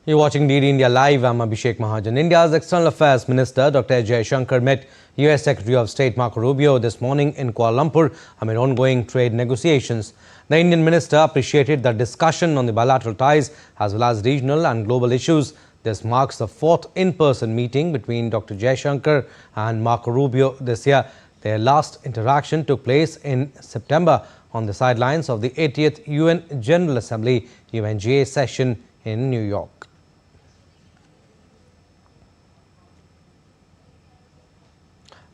You're watching DD India Live. I'm Abhishek Mahajan. India's External Affairs Minister Dr. Jaishankar met US Secretary of State Marco Rubio this morning in Kuala Lumpur amid ongoing trade negotiations. The Indian minister appreciated the discussion on the bilateral ties as well as regional and global issues. This marks the fourth in-person meeting between Dr. Jaishankar and Marco Rubio this year. Their last interaction took place in September on the sidelines of the 80th UN General Assembly UNGA session in New York.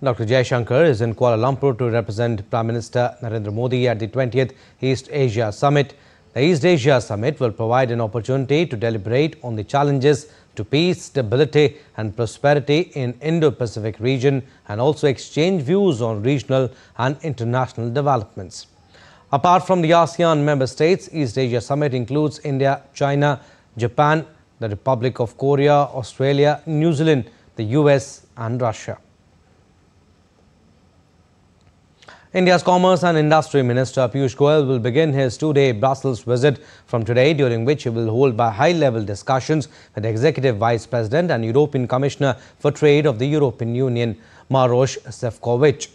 Dr. Jaishankar is in Kuala Lumpur to represent Prime Minister Narendra Modi at the 20th East Asia Summit. The East Asia Summit will provide an opportunity to deliberate on the challenges to peace, stability and prosperity in Indo-Pacific region and also exchange views on regional and international developments. Apart from the ASEAN member states, East Asia Summit includes India, China, Japan, the Republic of Korea, Australia, New Zealand, the US and Russia. India's Commerce and Industry Minister Piyush Goyal will begin his two-day Brussels visit from today, during which he will hold high-level discussions with Executive Vice President and European Commissioner for Trade of the European Union, Maroš Šefčovič.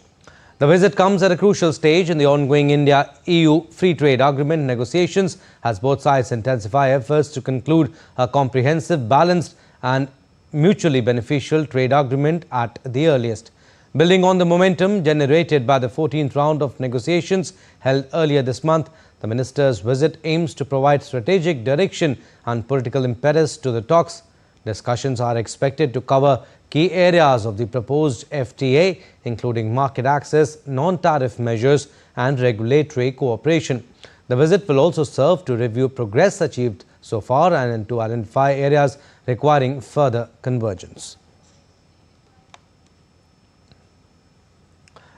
The visit comes at a crucial stage in the ongoing India-EU Free Trade Agreement negotiations as both sides intensify efforts to conclude a comprehensive, balanced and mutually beneficial trade agreement at the earliest. Building on the momentum generated by the 14th round of negotiations held earlier this month, the minister's visit aims to provide strategic direction and political impetus to the talks. Discussions are expected to cover key areas of the proposed FTA, including market access, non-tariff measures and regulatory cooperation. The visit will also serve to review progress achieved so far and to identify areas requiring further convergence.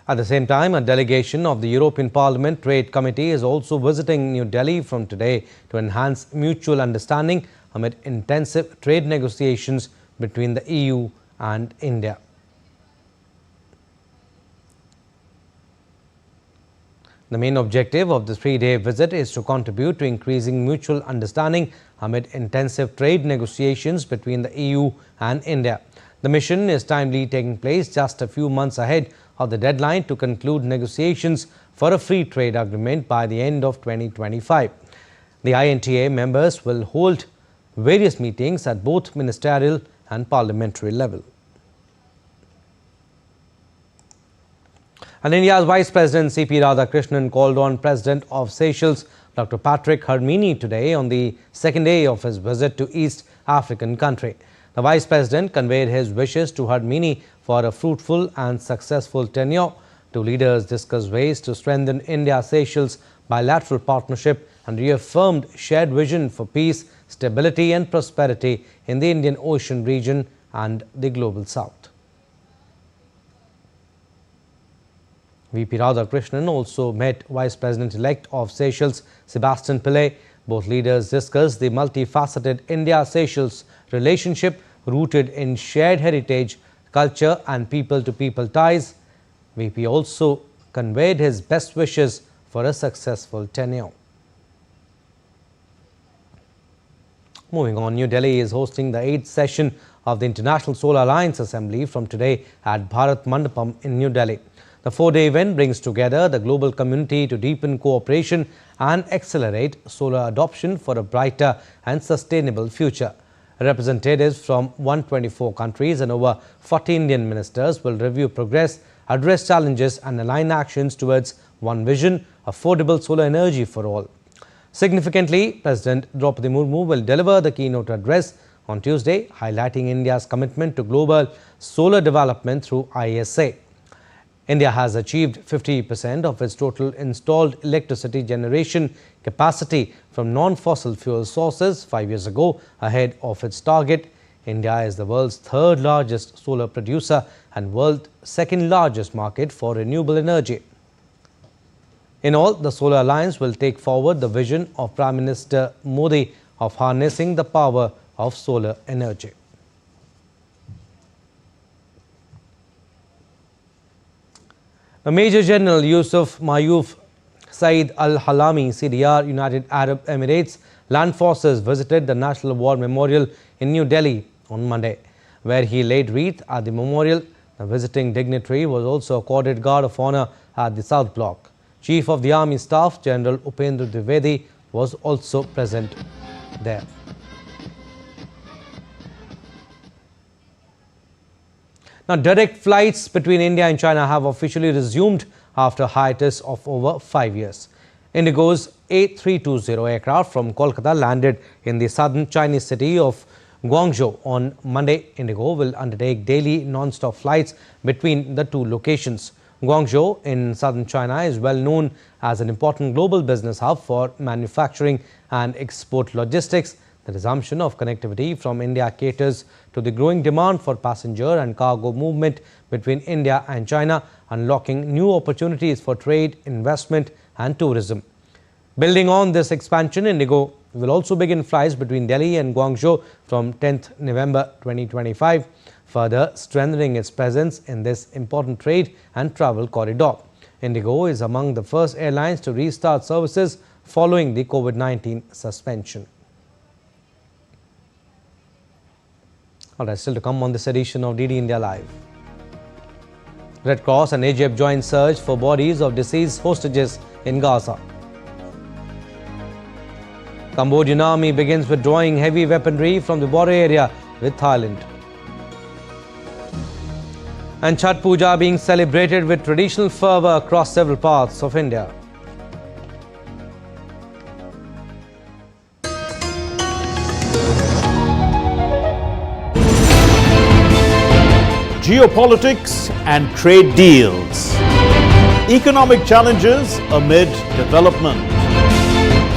At the same time, a delegation of the European Parliament Trade Committee is also visiting New Delhi from today to enhance mutual understanding amid intensive trade negotiations between the EU and India. The main objective of the three-day visit is to contribute to increasing mutual understanding amid intensive trade negotiations between the EU and India. The mission is timely, taking place just a few months ahead of the deadline to conclude negotiations for a free trade agreement by the end of 2025. The INTA members will hold various meetings at both ministerial and parliamentary level. And India's Vice President C.P. Radhakrishnan called on President of Seychelles, Dr. Patrick Hermini, today on the second day of his visit to East African country. The Vice President conveyed his wishes to Hermini for a fruitful and successful tenure. Two leaders discussed ways to strengthen India-Seychelles bilateral partnership and reaffirmed shared vision for peace, stability and prosperity in the Indian Ocean region and the global south. VP Radhakrishnan also met Vice President-elect of Seychelles, Sebastian Pillay. Both leaders discussed the multifaceted India-Seychelles relationship rooted in shared heritage, culture and people-to-people ties. VP also conveyed his best wishes for a successful tenure. Moving on, New Delhi is hosting the 8th session of the International Solar Alliance Assembly from today at Bharat Mandapam in New Delhi. The four-day event brings together the global community to deepen cooperation and accelerate solar adoption for a brighter and sustainable future. Representatives from 124 countries and over 40 Indian ministers will review progress, address challenges and align actions towards one vision: affordable solar energy for all. Significantly, President Draupadi Murmu will deliver the keynote address on Tuesday, highlighting India's commitment to global solar development through ISA. India has achieved 50% of its total installed electricity generation capacity from non-fossil fuel sources 5 years ago, ahead of its target. India is the world's third largest solar producer and world's second largest market for renewable energy. In all, the Solar Alliance will take forward the vision of Prime Minister Modi of harnessing the power of solar energy. Major General Yusuf Mayouf Saeed Al-Halami, CDR, United Arab Emirates, Land Forces visited the National War Memorial in New Delhi on Monday, where he laid wreath at the memorial. The visiting dignitary was also accorded Guard of Honor at the South Block. Chief of the Army Staff, General Upendra Dwivedi, was also present there. Now, direct flights between India and China have officially resumed after a hiatus of over 5 years. Indigo's A320 aircraft from Kolkata landed in the southern Chinese city of Guangzhou on Monday. Indigo will undertake daily non-stop flights between the two locations. Guangzhou in southern China is well known as an important global business hub for manufacturing and export logistics. The resumption of connectivity from India caters to the growing demand for passenger and cargo movement between India and China, unlocking new opportunities for trade, investment and tourism. Building on this expansion, Indigo will also begin flights between Delhi and Guangzhou from 10th November 2025, further strengthening its presence in this important trade and travel corridor. Indigo is among the first airlines to restart services following the COVID-19 suspension. All right, still to come on this edition of DD India Live. Red Cross and Egypt join search for bodies of deceased hostages in Gaza. Cambodian army begins withdrawing heavy weaponry from the border area with Thailand. And Chhath Puja being celebrated with traditional fervour across several parts of India. Geopolitics and trade deals. Economic challenges amid development.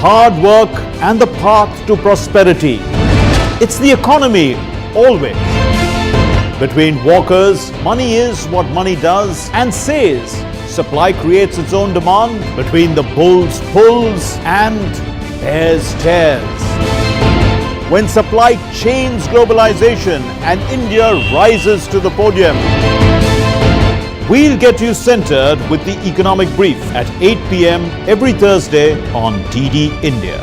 Hard work and the path to prosperity. It's the economy always. Between walkers, money is what money does and says. Supply creates its own demand. Between the bulls pulls and bears tears. When supply chains globalization and India rises to the podium. We'll get you centered with the economic brief at 8 p.m. every Thursday on DD India.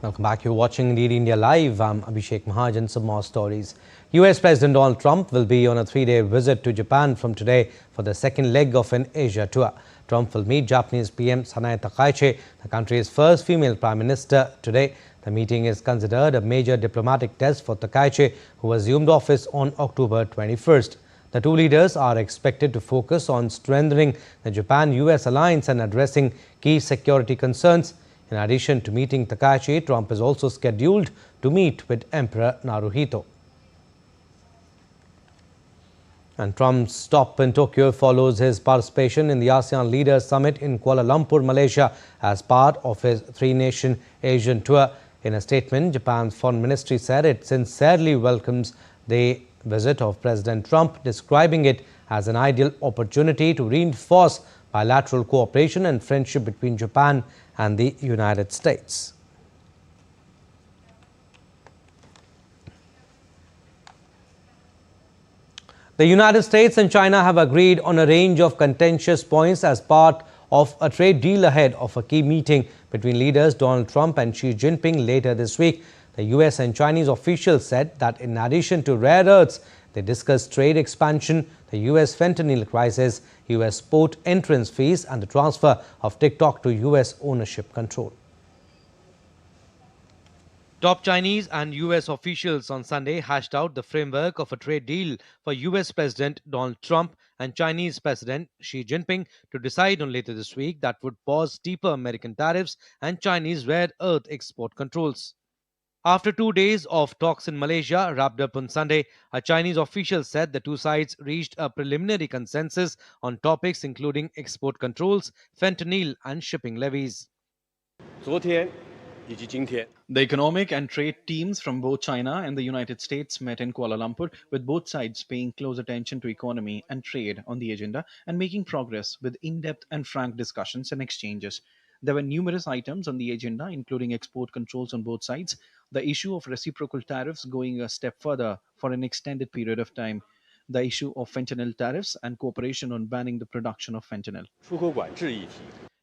Welcome back. You're watching DD India Live. I'm Abhishek Mahajan. Some more stories. US President Donald Trump will be on a 3-day visit to Japan from today for the second leg of an Asia tour. Trump will meet Japanese PM Sanae Takaichi, the country's first female prime minister, today. The meeting is considered a major diplomatic test for Takaichi, who assumed office on October 21st. The two leaders are expected to focus on strengthening the Japan-US alliance and addressing key security concerns. In addition to meeting Takaichi, Trump is also scheduled to meet with Emperor Naruhito. And Trump's stop in Tokyo follows his participation in the ASEAN Leaders Summit in Kuala Lumpur, Malaysia, as part of his three-nation Asian tour. In a statement, Japan's foreign ministry said it sincerely welcomes the visit of President Trump, describing it as an ideal opportunity to reinforce bilateral cooperation and friendship between Japan and the United States. The United States and China have agreed on a range of contentious points as part of a trade deal ahead of a key meeting between leaders Donald Trump and Xi Jinping later this week. The US and Chinese officials said that in addition to rare earths, they discussed trade expansion, the US fentanyl crisis, US port entrance fees, and the transfer of TikTok to US ownership control. Top Chinese and US officials on Sunday hashed out the framework of a trade deal for US President Donald Trump and Chinese President Xi Jinping to decide on later this week that would pause steeper American tariffs and Chinese rare earth export controls. After 2 days of talks in Malaysia wrapped up on Sunday, a Chinese official said the two sides reached a preliminary consensus on topics including export controls, fentanyl and shipping levies. The economic and trade teams from both China and the United States met in Kuala Lumpur, with both sides paying close attention to economy and trade on the agenda and making progress with in-depth and frank discussions and exchanges. There were numerous items on the agenda, including export controls on both sides, the issue of reciprocal tariffs going a step further for an extended period of time, the issue of fentanyl tariffs and cooperation on banning the production of fentanyl. 出口管制议题。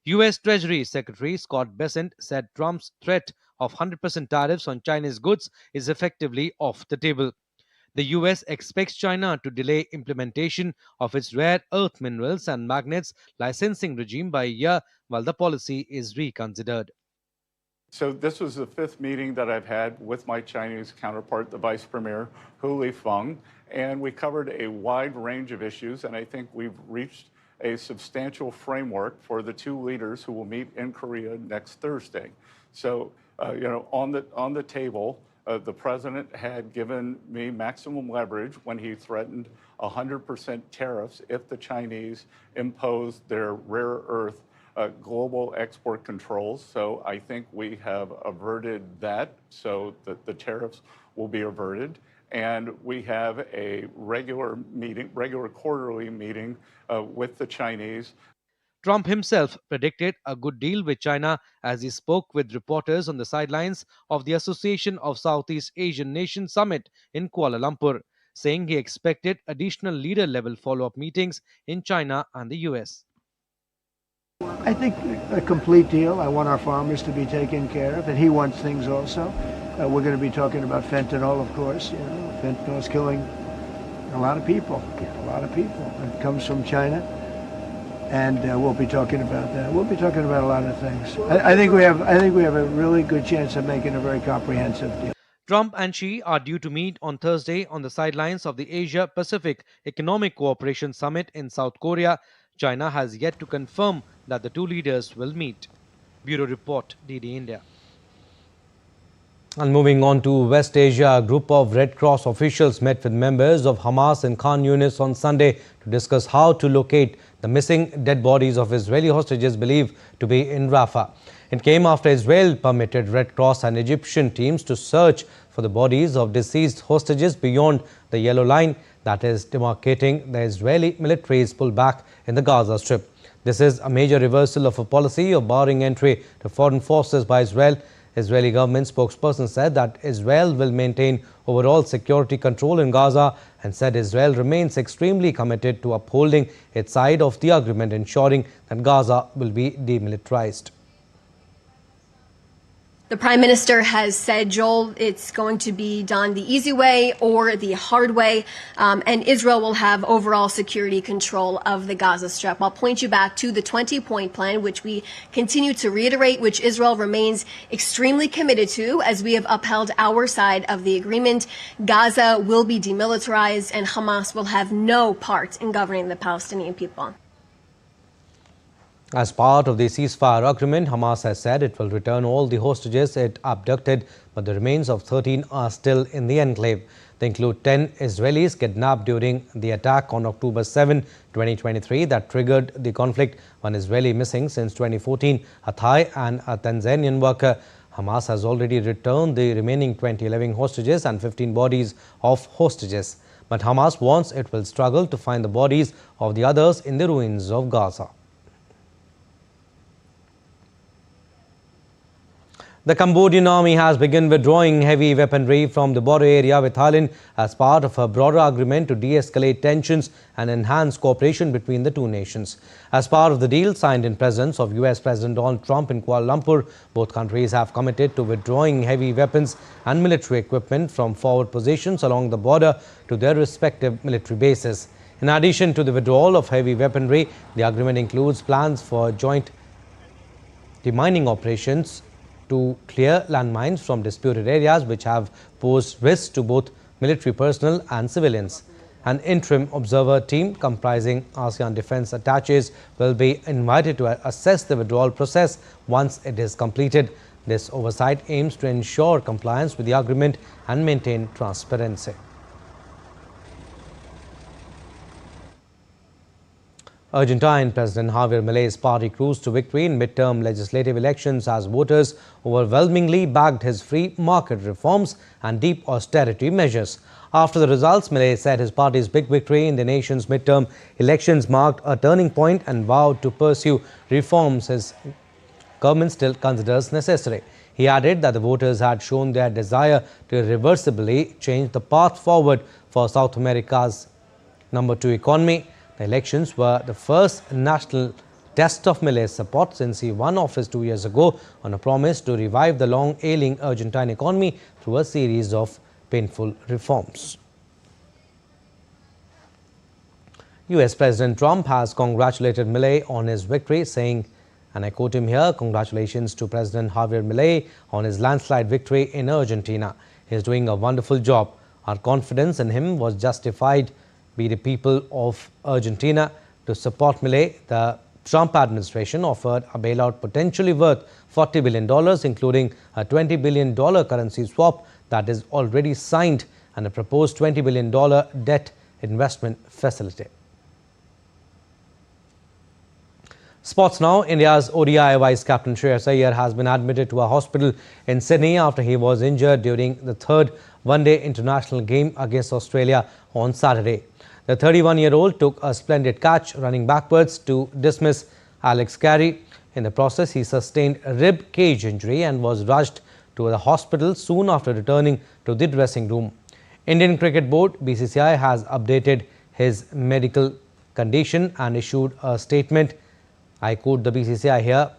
U.S. Treasury Secretary Scott Bessent said Trump's threat of 100% tariffs on Chinese goods is effectively off the table. The U.S. expects China to delay implementation of its rare earth minerals and magnets licensing regime by a year while the policy is reconsidered. So this was the 5th meeting that I've had with my Chinese counterpart, the Vice Premier, Hu Lifeng, and we covered a wide range of issues, and I think we've reached a substantial framework for the two leaders who will meet in Korea next Thursday. So, on the table, the president had given me maximum leverage when he threatened 100% tariffs if the Chinese imposed their rare earth global export controls. So I think we have averted that, so that the tariffs will be averted. And we have a regular quarterly meeting with the Chinese. Trump himself predicted a good deal with China as he spoke with reporters on the sidelines of the Association of Southeast Asian Nations Summit in Kuala Lumpur, saying he expected additional leader-level follow-up meetings in China and the US. I think a complete deal. I want our farmers to be taken care of, and he wants things also. We're going to be talking about fentanyl, of course. Fentanyl is killing a lot of people. It comes from China, and we'll be talking about that. We'll be talking about a lot of things. I think we have a really good chance of making a very comprehensive deal. Trump and Xi are due to meet on Thursday on the sidelines of the Asia-Pacific Economic Cooperation Summit in South Korea. China has yet to confirm that the two leaders will meet. Bureau Report, DD India. And moving on to West Asia, a group of Red Cross officials met with members of Hamas in Khan Yunis on Sunday to discuss how to locate the missing dead bodies of Israeli hostages believed to be in Rafah. It came after Israel permitted Red Cross and Egyptian teams to search for the bodies of deceased hostages beyond the yellow line that is demarcating the Israeli military's pullback in the Gaza Strip. This is a major reversal of a policy of barring entry to foreign forces by Israel. Israeli government spokesperson said that Israel will maintain overall security control in Gaza and said Israel remains extremely committed to upholding its side of the agreement, ensuring that Gaza will be demilitarized. The Prime Minister has said, Joel, it's going to be done the easy way or the hard way, and Israel will have overall security control of the Gaza Strip. I'll point you back to the 20-point plan, which we continue to reiterate, which Israel remains extremely committed to as we have upheld our side of the agreement. Gaza will be demilitarized and Hamas will have no part in governing the Palestinian people. As part of the ceasefire agreement, Hamas has said it will return all the hostages it abducted, but the remains of 13 are still in the enclave. They include 10 Israelis kidnapped during the attack on October 7, 2023 that triggered the conflict, one Israeli missing since 2014, a Thai and a Tanzanian worker. Hamas has already returned the remaining 20 living hostages and 15 bodies of hostages. But Hamas warns it will struggle to find the bodies of the others in the ruins of Gaza. The Cambodian army has begun withdrawing heavy weaponry from the border area with Thailand as part of a broader agreement to de-escalate tensions and enhance cooperation between the two nations. As part of the deal signed in presence of US President Donald Trump in Kuala Lumpur, both countries have committed to withdrawing heavy weapons and military equipment from forward positions along the border to their respective military bases. In addition to the withdrawal of heavy weaponry, the agreement includes plans for joint demining operations to clear landmines from disputed areas which have posed risks to both military personnel and civilians. An interim observer team comprising ASEAN defense attaches will be invited to assess the withdrawal process once it is completed. This oversight aims to ensure compliance with the agreement and maintain transparency. Argentine President Javier Milei's party cruised to victory in midterm legislative elections as voters overwhelmingly backed his free market reforms and deep austerity measures. After the results, Milei said his party's big victory in the nation's midterm elections marked a turning point and vowed to pursue reforms his government still considers necessary. He added that the voters had shown their desire to irreversibly change the path forward for South America's number 2 economy. The elections were the first national test of Milei's support since he won office 2 years ago on a promise to revive the long-ailing Argentine economy through a series of painful reforms. US President Trump has congratulated Milei on his victory, saying, and I quote him here, "Congratulations to President Javier Milei on his landslide victory in Argentina. He is doing a wonderful job. Our confidence in him was justified by the people of Argentina." To support Milei, the Trump administration offered a bailout potentially worth $40 billion, including a $20 billion currency swap that is already signed and a proposed $20 billion debt investment facility. Sports now. India's ODI vice captain Shreyas Iyer has been admitted to a hospital in Sydney after he was injured during the third one-day international game against Australia on Saturday. The 31-year-old took a splendid catch running backwards to dismiss Alex Carey. In the process, he sustained a rib cage injury and was rushed to the hospital soon after returning to the dressing room. Indian Cricket Board (BCCI) has updated his medical condition and issued a statement. I quote the BCCI here,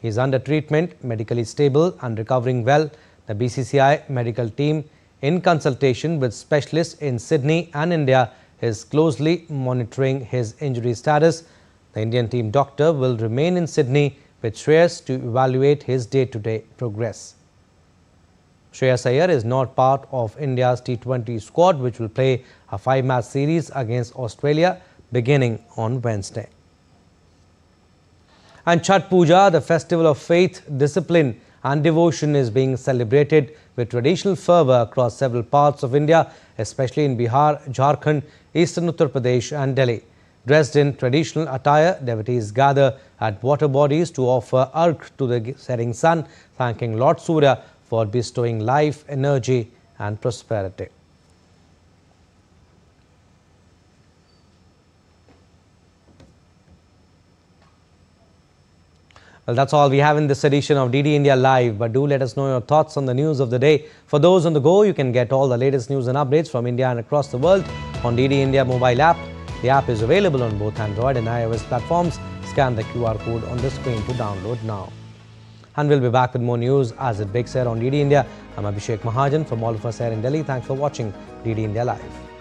"He is under treatment, medically stable and recovering well. The BCCI medical team, in consultation with specialists in Sydney and India, is closely monitoring his injury status. The Indian team doctor will remain in Sydney with Shreyas to evaluate his day-to-day progress." Shreyas Iyer is not part of India's T20 squad, which will play a 5-match series against Australia beginning on Wednesday. And Chhath Puja, the festival of faith, discipline and devotion, is being celebrated with traditional fervour across several parts of India, especially in Bihar, Jharkhand, eastern Uttar Pradesh and Delhi. Dressed in traditional attire, devotees gather at water bodies to offer arg to the setting sun, thanking Lord Surya for bestowing life, energy and prosperity. Well, that's all we have in this edition of DD India Live, but do let us know your thoughts on the news of the day. For those on the go, you can get all the latest news and updates from India and across the world on DD India mobile app. The app is available on both Android and iOS platforms. Scan the QR code on the screen to download now. And we'll be back with more news as it breaks here on DD India. I'm Abhishek Mahajan. From all of us here in Delhi, thanks for watching DD India Live.